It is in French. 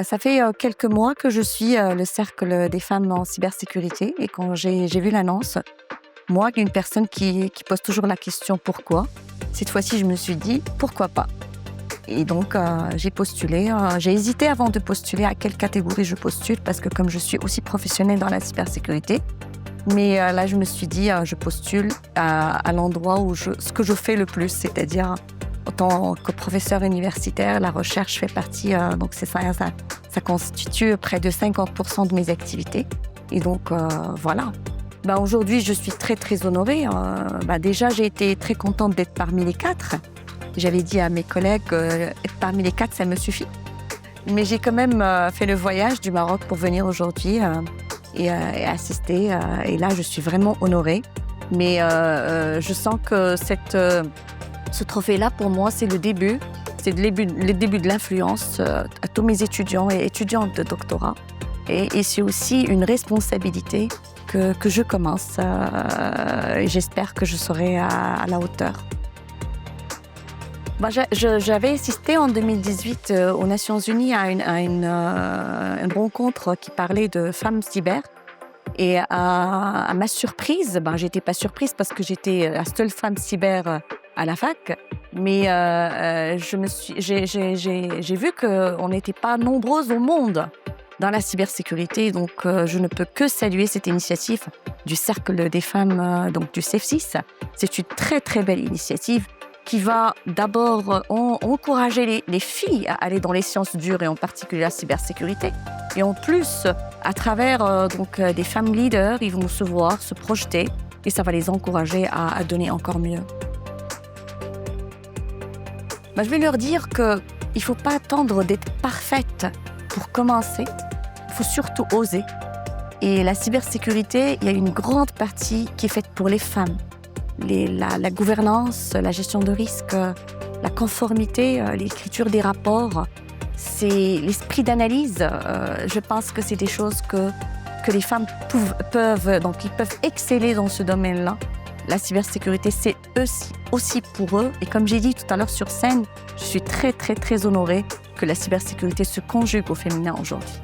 Ça fait quelques mois que je suis le cercle des femmes en cybersécurité et quand j'ai vu l'annonce, moi, une personne qui pose toujours la question pourquoi, cette fois-ci, je me suis dit pourquoi pas. Et donc, j'ai postulé. J'ai hésité avant de postuler à quelle catégorie je postule parce que comme je suis aussi professionnelle dans la cybersécurité, mais là, je me suis dit, je postule à l'endroit où ce que je fais le plus, c'est-à-dire en tant que professeur universitaire, la recherche fait partie, donc c'est ça constitue près de 50% de mes activités. Et donc, voilà. Aujourd'hui, je suis très, très honorée. Déjà, j'ai été très contente d'être parmi les 4. J'avais dit à mes collègues, être parmi les 4, ça me suffit. Mais j'ai quand même fait le voyage du Maroc pour venir aujourd'hui et assister. Et là, je suis vraiment honorée. Mais je sens que ce trophée-là, pour moi, c'est le début. C'est le début de l'influence à tous mes étudiants et étudiantes de doctorat. Et c'est aussi une responsabilité que je commence. Et j'espère que je serai à la hauteur. J'avais assisté en 2018 aux Nations Unies à une rencontre qui parlait de femmes cyber. Et à ma surprise, j'étais pas surprise parce que j'étais la seule femme cyber à la fac, mais j'ai vu qu'on n'était pas nombreuses au monde dans la cybersécurité, donc je ne peux que saluer cette initiative du Cercle des femmes, donc du CEF6. C'est une très très belle initiative qui va d'abord encourager les filles à aller dans les sciences dures et en particulier la cybersécurité. Et en plus, à travers des femmes leaders, ils vont se voir, se projeter et ça va les encourager à donner encore mieux. Je vais leur dire qu'il ne faut pas attendre d'être parfaite pour commencer. Il faut surtout oser. Et la cybersécurité, il y a une grande partie qui est faite pour les femmes. La gouvernance, la gestion de risque, la conformité, l'écriture des rapports, c'est l'esprit d'analyse. Je pense que c'est des choses que les femmes peuvent exceller dans ce domaine-là. La cybersécurité, c'est aussi pour eux. Et comme j'ai dit tout à l'heure sur scène, je suis très, très, très honorée que la cybersécurité se conjugue au féminin aujourd'hui.